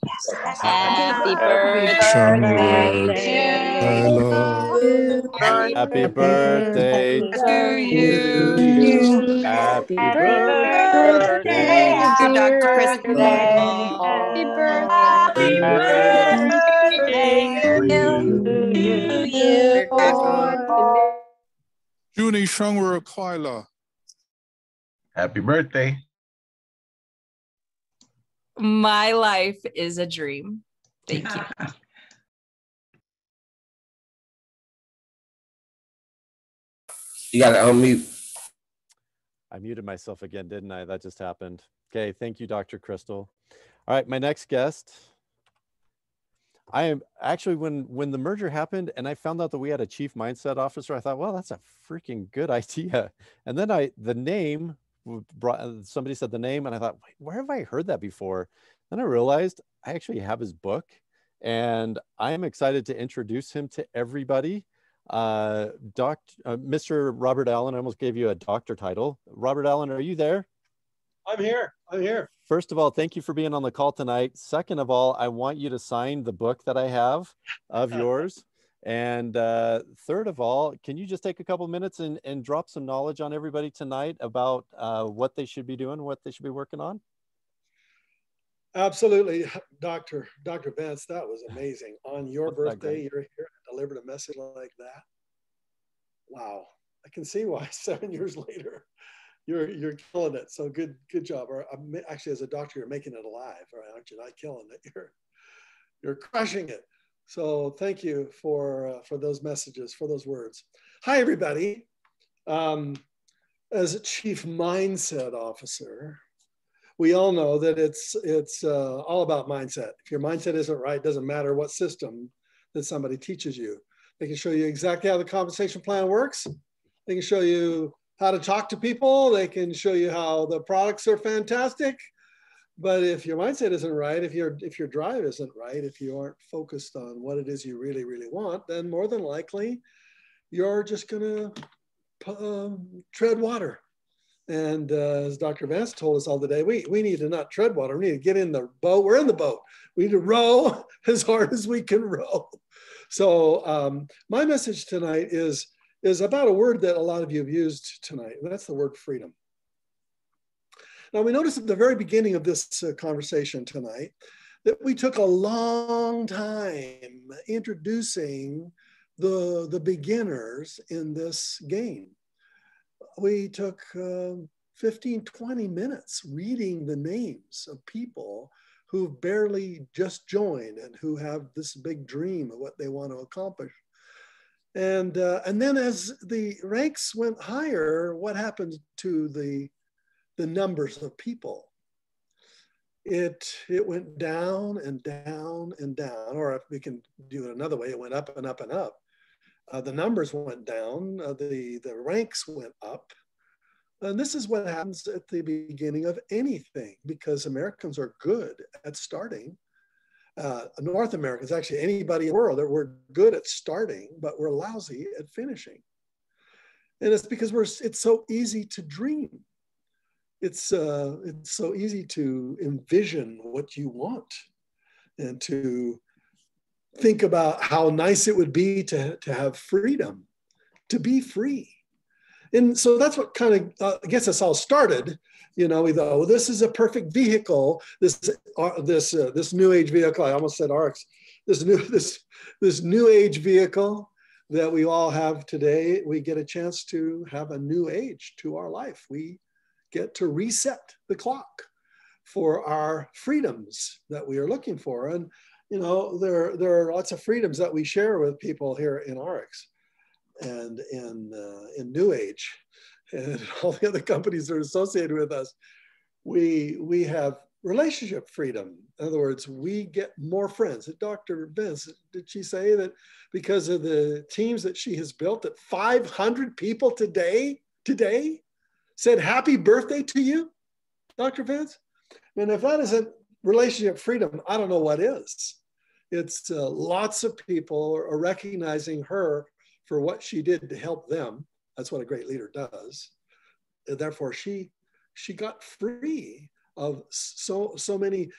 Happy birthday to you. Happy birthday To you. Happy Birthday to Dr. Kristal. Happy Happy birthday to you. Junie Shungwer Kyla. Happy birthday. My life is a dream. Thank you. You got to unmute. I muted myself again, didn't I? That just happened. Okay, thank you, Dr. Kristal. All right, my next guest. I am actually, when the merger happened and I found out that we had a chief mindset officer, I thought, well, that's a freaking good idea. And then the name, somebody said the name and I thought, wait, where have I heard that before? Then I realized I actually have his book and I am excited to introduce him to everybody. Mr. Robert Allen, I almost gave you a doctor title. Robert Allen, are you there? I'm here. I'm here. First of all, thank you for being on the call tonight. Second of all, I want you to sign the book that I have of yours. And third of all, can you just take a couple minutes and drop some knowledge on everybody tonight about what they should be doing, what they should be working on? Absolutely, Dr. Vance, that was amazing. On your birthday, you're here and delivered a message like that. Wow, I can see why 7 years later, you're killing it. So good job. Or actually, as a doctor, you're making it alive, right? Aren't you? Not killing it. You're crushing it. So thank you for those messages, for those words. Hi, everybody. As a chief mindset officer, we all know that it's all about mindset. If your mindset isn't right, it doesn't matter what system that somebody teaches you. They can show you exactly how the compensation plan works. They can show you how to talk to people. They can show you how the products are fantastic. But if your mindset isn't right, if your drive isn't right, if you aren't focused on what it is you really, really want, then more than likely, you're just gonna tread water. And as Dr. Vance told us all today, we need to not tread water. We need to get in the boat. We're in the boat. We need to row as hard as we can row. So my message tonight is about a word that a lot of you have used tonight, and that's the word freedom. Now, we noticed at the very beginning of this conversation tonight that we took a long time introducing the beginners in this game. We took 15, 20 minutes reading the names of people who've barely just joined and who have this big dream of what they want to accomplish. And then as the ranks went higher, what happened to the numbers of people? It went down and down and down, or if we can do it another way, it went up and up and up. The numbers went down, the ranks went up. And this is what happens at the beginning of anything, because Americans are good at starting. North Americans, actually anybody in the world, we're good at starting, but we're lousy at finishing. And it's because it's so easy to dream. It's so easy to envision what you want and to think about how nice it would be to have freedom, to be free. And so that's what kind of gets us all started. You know, we thought, well, this is a perfect vehicle. This new age vehicle. I almost said RX. This new age vehicle that we all have today. We get a chance to have a new age to our life. We get to reset the clock for our freedoms that we are looking for. And you know, there are lots of freedoms that we share with people here in RX and in NewAge and all the other companies that are associated with us. We have relationship freedom. In other words, we get more friends. Dr. Vance, did she say that because of the teams that she has built, that 500 people today said happy birthday to you, Dr. Vance? I mean, if that isn't relationship freedom, I don't know what is. It's lots of people are recognizing her for what she did to help them. That's what a great leader does. And therefore, she got free of so many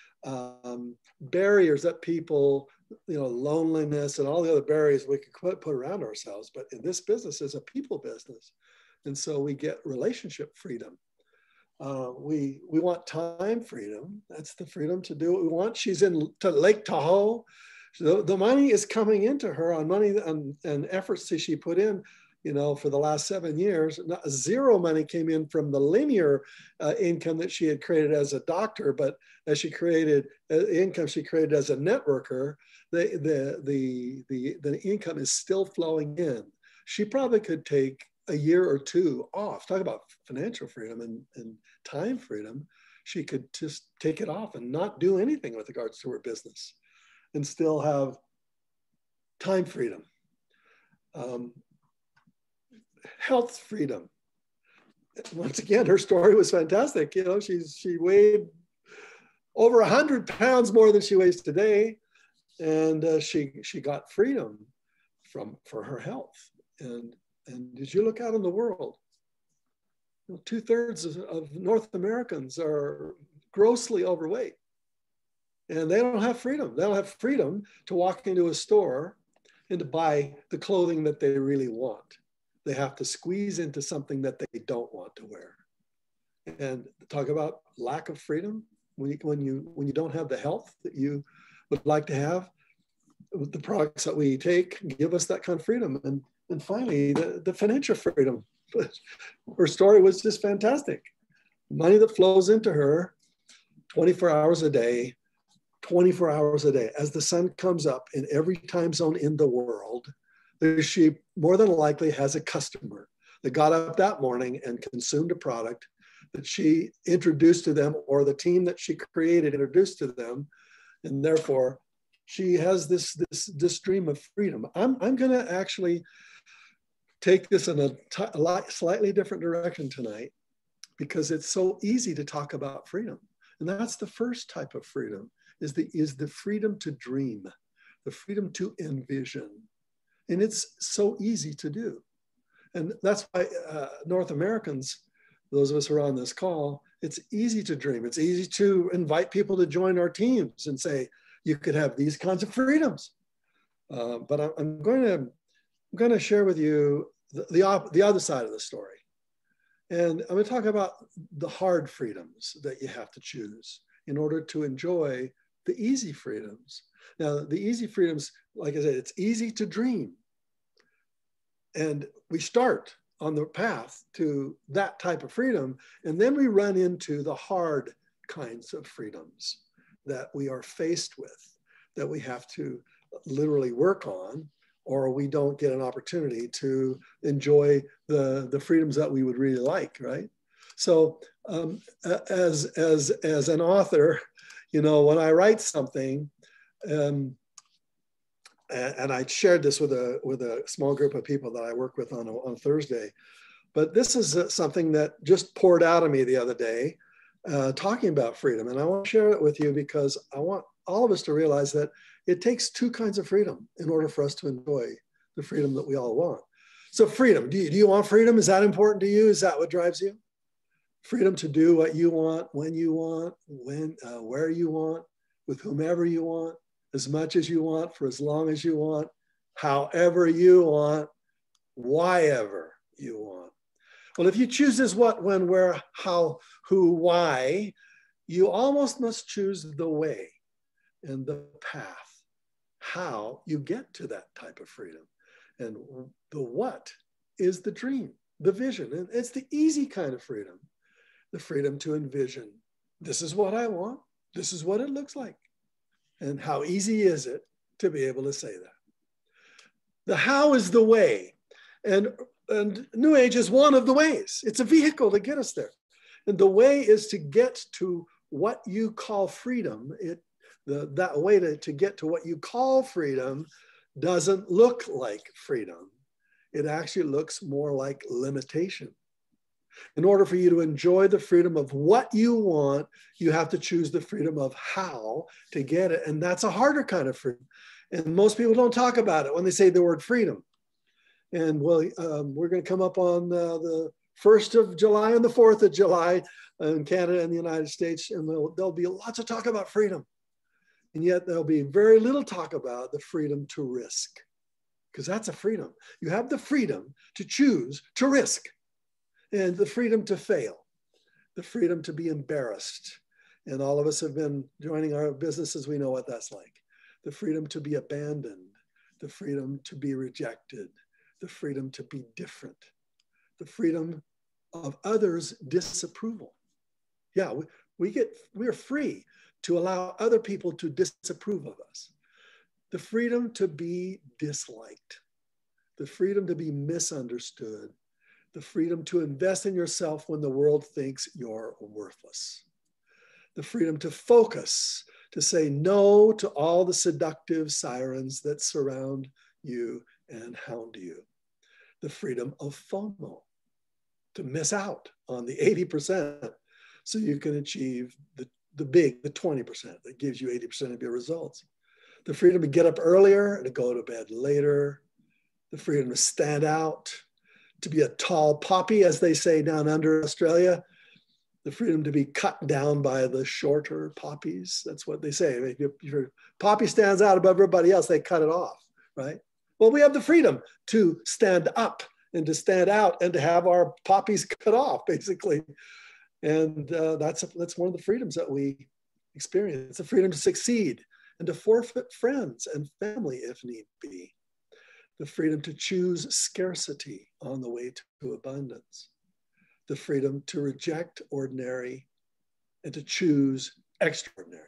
barriers that people, you know, loneliness and all the other barriers we could put around ourselves. But in this business is a people business. And so we get relationship freedom. We want time freedom. That's the freedom to do what we want. She's in Lake Tahoe. The money is coming into her on money and efforts that she put in, you know, for the last 7 years. Zero money came in from the linear income that she had created as a doctor, but as she created income she created as a networker, the income is still flowing in. She probably could take a year or two off. Talk about financial freedom and time freedom. She could just take it off and not do anything with regards to her business and still have time freedom. Health freedom. Once again, her story was fantastic. You know, she weighed over 100 pounds more than she weighs today. And she got freedom for her health. And as you look out in the world, 2/3 of North Americans are grossly overweight. And they don't have freedom. They don't have freedom to walk into a store and to buy the clothing that they really want. They have to squeeze into something that they don't want to wear. And talk about lack of freedom. When you don't have the health that you would like to have, the products that we take give us that kind of freedom. And finally, the financial freedom. Her story was just fantastic. Money that flows into her 24 hours a day, 24 hours a day. As the sun comes up in every time zone in the world, she more than likely has a customer that got up that morning and consumed a product that she introduced to them, or the team that she created introduced to them. And therefore, she has this dream of freedom. I'm going to actually take this in a slightly different direction tonight, because it's so easy to talk about freedom. And that's the first type of freedom, is the freedom to dream, the freedom to envision. And it's so easy to do. And that's why North Americans, those of us who are on this call, it's easy to dream. It's easy to invite people to join our teams and say, you could have these kinds of freedoms. But I'm going to share with you the other side of the story. And I'm going to talk about the hard freedoms that you have to choose in order to enjoy the easy freedoms. Now, the easy freedoms, like I said, it's easy to dream. And we start on the path to that type of freedom. And then we run into the hard kinds of freedoms that we are faced with, that we have to literally work on, or we don't get an opportunity to enjoy the freedoms that we would really like, right? So as an author, you know, when I write something, and I shared this with a small group of people that I work with on Thursday, but this is something that just poured out of me the other day, talking about freedom. And I want to share it with you because I want all of us to realize that it takes two kinds of freedom in order for us to enjoy the freedom that we all want. So freedom, do you want freedom? Is that important to you? Is that what drives you? Freedom to do what you want, when you want, where you want, with whomever you want, as much as you want, for as long as you want, however you want, why ever you want. Well, if you choose this what, when, where, how, who, why, you almost must choose the way and the path, how you get to that type of freedom. And the what is the dream, the vision. And it's the easy kind of freedom, the freedom to envision. This is what I want. This is what it looks like. And how easy is it to be able to say that? The how is the way. And NewAge is one of the ways. It's a vehicle to get us there. And the way is to get to what you call freedom. That way to get to what you call freedom doesn't look like freedom. It actually looks more like limitation. In order for you to enjoy the freedom of what you want, you have to choose the freedom of how to get it. And that's a harder kind of freedom. And most people don't talk about it when they say the word freedom. And well, we're going to come up on the 1st of July and the 4th of July in Canada and the United States. And there'll be lots of talk about freedom. And yet there'll be very little talk about the freedom to risk, because that's a freedom. You have the freedom to choose to risk, and the freedom to fail, the freedom to be embarrassed. And all of us have been joining our businesses. We know what that's like. The freedom to be abandoned, the freedom to be rejected, the freedom to be different, the freedom of others' disapproval. Yeah, we're free to allow other people to disapprove of us. The freedom to be disliked, the freedom to be misunderstood, the freedom to invest in yourself when the world thinks you're worthless, the freedom to focus, to say no to all the seductive sirens that surround you and hound you, the freedom of FOMO, to miss out on the 80% so you can achieve the 20% that gives you 80% of your results. The freedom to get up earlier and to go to bed later. The freedom to stand out, to be a tall poppy, as they say down under Australia, the freedom to be cut down by the shorter poppies. That's what they say. If your poppy stands out above everybody else, they cut it off, right? Well, we have the freedom to stand up and to stand out and to have our poppies cut off, basically. And that's one of the freedoms that we experience, the freedom to succeed and to forfeit friends and family if need be. The freedom to choose scarcity on the way to abundance. The freedom to reject ordinary and to choose extraordinary.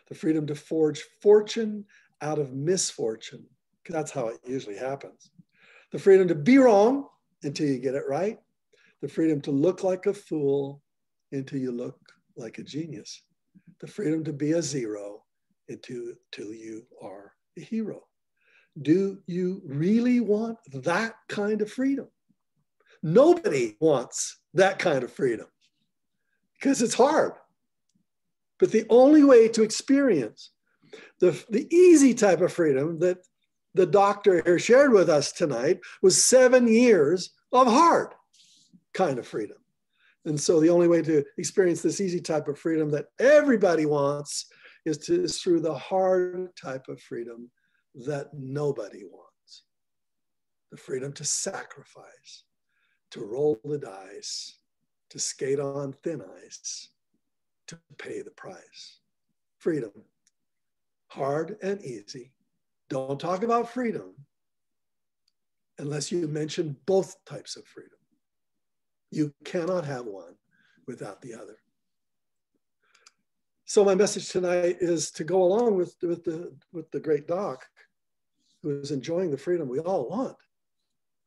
The freedom to forge fortune out of misfortune, because that's how it usually happens. The freedom to be wrong until you get it right. The freedom to look like a fool until you look like a genius. The freedom to be a zero until you are a hero. Do you really want that kind of freedom? Nobody wants that kind of freedom because it's hard. But the only way to experience the easy type of freedom that the doctor here shared with us tonight was 7 years of hard kind of freedom. And so the only way to experience this easy type of freedom that everybody wants is through the hard type of freedom that nobody wants. The freedom to sacrifice, to roll the dice, to skate on thin ice, to pay the price. Freedom, hard and easy. Don't talk about freedom unless you mention both types of freedom. You cannot have one without the other. So my message tonight is to go along with the great doc who is enjoying the freedom we all want.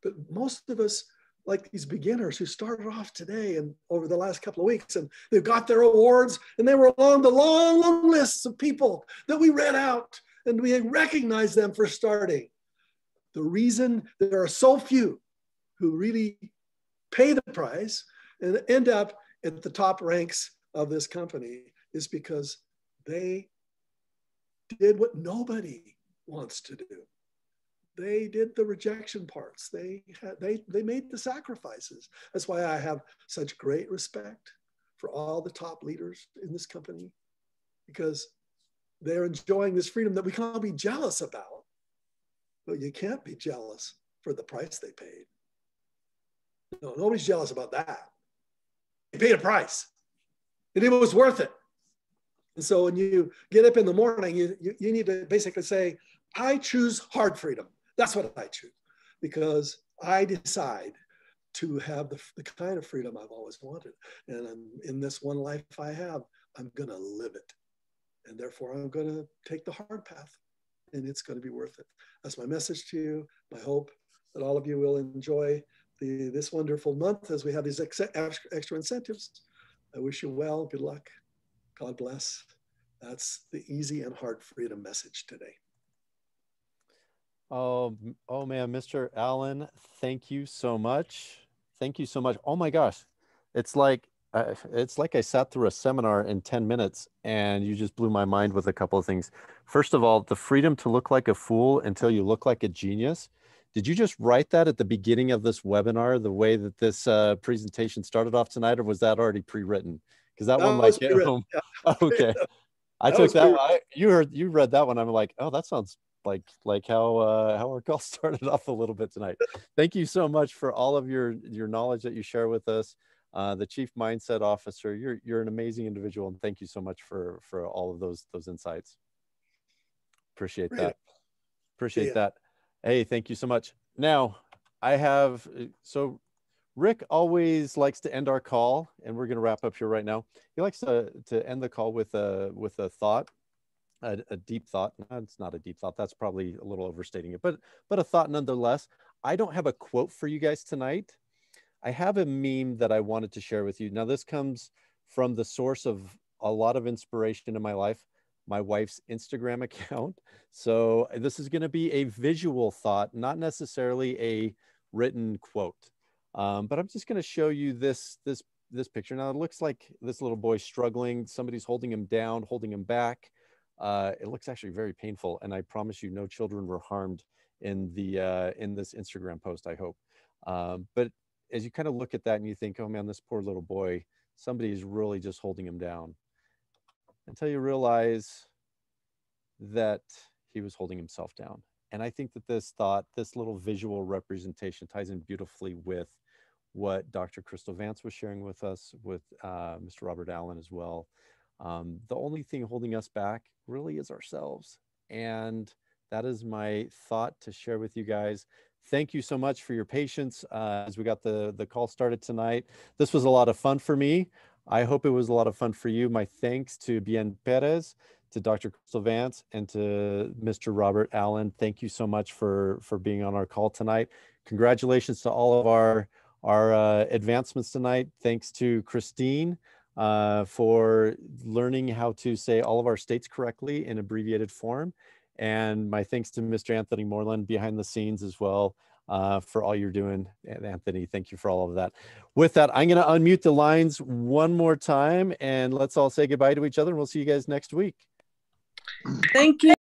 But most of us, like these beginners who started off today and over the last couple of weeks, and they've got their awards, and they were along the long, long lists of people that we read out, and we recognize them for starting. The reason there are so few who really pay the price and end up at the top ranks of this company is because they did what nobody wants to do. They did the rejection parts. They made the sacrifices. That's why I have such great respect for all the top leaders in this company, because they're enjoying this freedom that we can all be jealous about. But you can't be jealous for the price they paid. No, nobody's jealous about that. They paid a price, and it was worth it. And so when you get up in the morning, you need to basically say, I choose hard freedom. That's what I choose, because I decide to have the kind of freedom I've always wanted. And in this one life I have, I'm going to live it. And therefore, I'm going to take the hard path, and it's going to be worth it. That's my message to you. My hope that all of you will enjoy this wonderful month as we have these extra incentives. I wish you well. Good luck. God bless. That's the easy and hard freedom message today. Oh man, Mr. Allen, thank you so much. Thank you so much. Oh my gosh, it's like I sat through a seminar in 10 minutes, and you just blew my mind with a couple of things. First of all, the freedom to look like a fool until you look like a genius. Did you just write that at the beginning of this webinar, the way that this presentation started off tonight, or was that already pre-written? Because that one might get home. Yeah. Okay. I took that one. You read that one. I'm like, oh, that sounds like how our call started off a little bit tonight. Thank you so much for all of your knowledge that you share with us. The Chief Mindset Officer, you're an amazing individual, and thank you so much for all of those insights. Appreciate that. Appreciate that. Hey, thank you so much. Now, so Rick always likes to end our call, and we're going to wrap up here right now. He likes to end the call with a thought. A deep thought. It's not a deep thought. That's probably a little overstating it, but a thought nonetheless. I don't have a quote for you guys tonight. I have a meme that I wanted to share with you. Now, this comes from the source of a lot of inspiration in my life, my wife's Instagram account. So this is going to be a visual thought, not necessarily a written quote. But I'm just going to show you this picture. Now, it looks like this little boy struggling. Somebody's holding him down, holding him back. It looks actually very painful, and I promise you no children were harmed in this Instagram post, I hope. But as you kind of look at that and you think, oh man, this poor little boy, somebody is really just holding him down, until you realize that he was holding himself down. And I think that this little visual representation ties in beautifully with what Dr. Kristal Vance was sharing with us, with Mr. Robert Allen as well. The only thing holding us back really is ourselves. And that is my thought to share with you guys. Thank you so much for your patience as we got the call started tonight. This was a lot of fun for me. I hope it was a lot of fun for you. My thanks to Bien Perez, to Dr. Kristal Vance, and to Mr. Robert Allen. Thank you so much for being on our call tonight. Congratulations to all of our advancements tonight. Thanks to Christine for learning how to say all of our states correctly in abbreviated form. And my thanks to Mr. Anthony Moreland behind the scenes as well for all you're doing. And Anthony, thank you for all of that. With that, I'm going to unmute the lines one more time and let's all say goodbye to each other. And we'll see you guys next week. Thank you.